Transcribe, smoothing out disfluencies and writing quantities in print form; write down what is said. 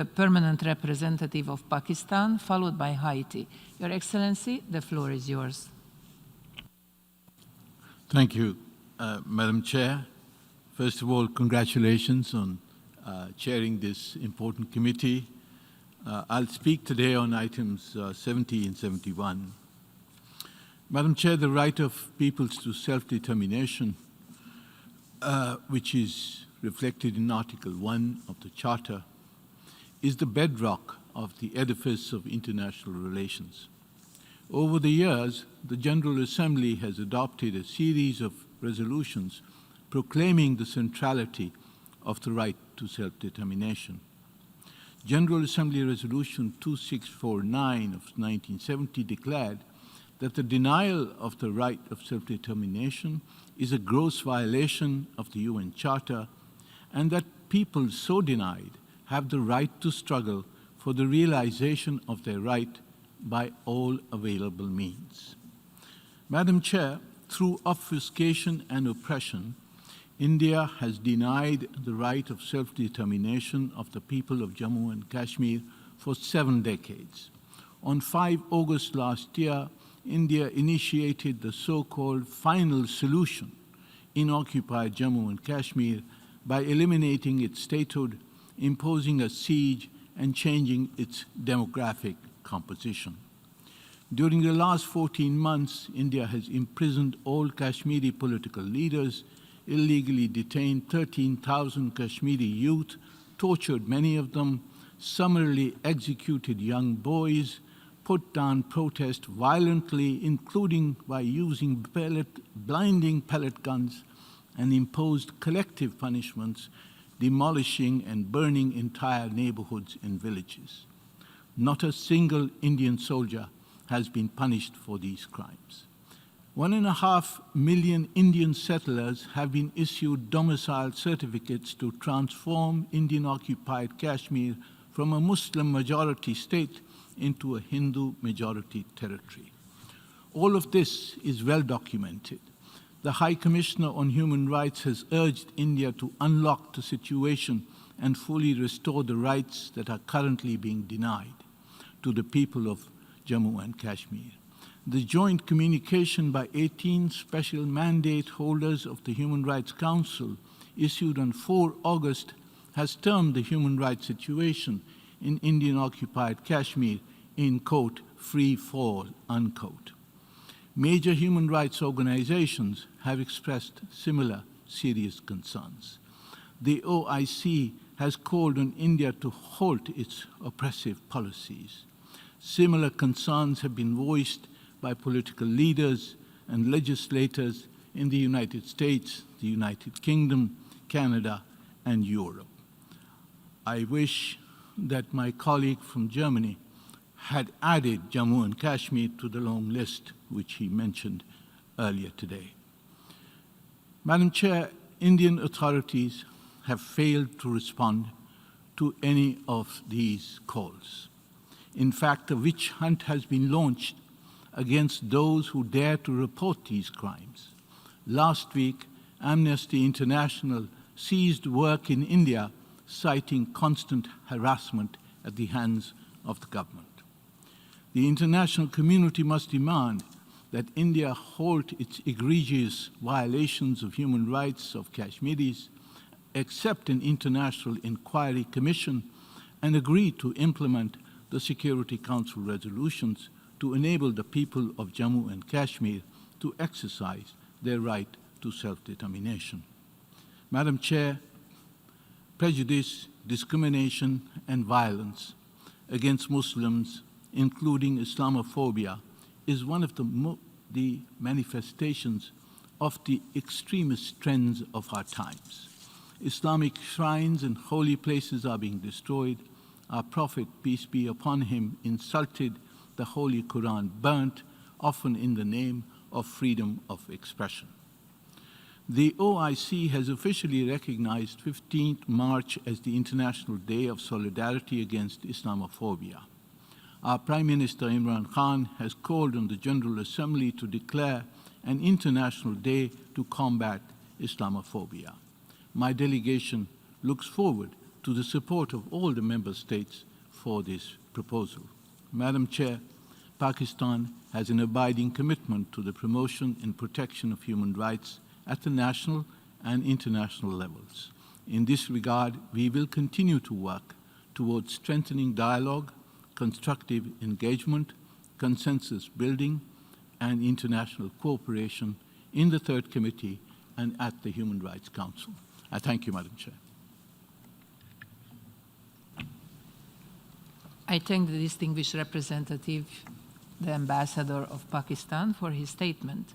the permanent representative of Pakistan, followed by Haiti. Your Excellency, the floor is yours. Thank you, Madam Chair. First of all, congratulations on chairing this important committee. I'll speak today on items 70 and 71. Madam Chair, the right of peoples to self-determination, which is reflected in Article 1 of the Charter, is the bedrock of the edifice of international relations. Over the years, the General Assembly has adopted a series of resolutions proclaiming the centrality of the right to self-determination. General Assembly Resolution 2649 of 1970 declared that the denial of the right of self-determination is a gross violation of the UN Charter, and that people so denied have the right to struggle for the realization of their right by all available means. Madam Chair, through obfuscation and oppression, India has denied the right of self-determination of the people of Jammu and Kashmir for 7 decades. On 5 August last year, India initiated the so-called final solution in occupied Jammu and Kashmir by eliminating its statehood, imposing a siege, and changing its demographic composition. During the last 14 months, India has imprisoned all Kashmiri political leaders, illegally detained 13,000 Kashmiri youth, tortured many of them, summarily executed young boys, put down protest violently, including by using blinding pellet guns, and imposed collective punishments, demolishing and burning entire neighborhoods and villages. Not a single Indian soldier has been punished for these crimes. 1.5 million Indian settlers have been issued domicile certificates to transform Indian-occupied Kashmir from a Muslim-majority state into a Hindu-majority territory. All of this is well documented. The High Commissioner on Human Rights has urged India to unlock the situation and fully restore the rights that are currently being denied to the people of Jammu and Kashmir. The joint communication by 18 special mandate holders of the Human Rights Council, issued on 4 August, has termed the human rights situation in Indian-occupied Kashmir in, quote, free fall, unquote. Major human rights organizations have expressed similar serious concerns. The OIC has called on India to halt its oppressive policies. Similar concerns have been voiced by political leaders and legislators in the United States, the United Kingdom, Canada, and Europe. I wish that my colleague from Germany had added Jammu and Kashmir to the long list which he mentioned earlier today. Madam Chair, Indian authorities have failed to respond to any of these calls. In fact, a witch hunt has been launched against those who dare to report these crimes. Last week, Amnesty International ceased work in India, citing constant harassment at the hands of the government. The international community must demand that India halt its egregious violations of human rights of Kashmiris, accept an international inquiry commission, and agree to implement the Security Council resolutions to enable the people of Jammu and Kashmir to exercise their right to self-determination. Madam Chair, prejudice, discrimination, and violence against Muslims, including Islamophobia, is one of the manifestations of the extremist trends of our times. Islamic shrines and holy places are being destroyed. Our Prophet, peace be upon him, insulted, the Holy Quran burnt, often in the name of freedom of expression. The OIC has officially recognized 15th March as the International Day of Solidarity Against Islamophobia. Our Prime Minister Imran Khan has called on the General Assembly to declare an international day to combat Islamophobia. My delegation looks forward to the support of all the member states for this proposal. Madam Chair, Pakistan has an abiding commitment to the promotion and protection of human rights at the national and international levels. In this regard, we will continue to work towards strengthening dialogue, constructive engagement, consensus building, and international cooperation in the Third Committee and at the Human Rights Council. I thank you, Madam Chair. I thank the distinguished representative, the Ambassador of Pakistan, for his statement.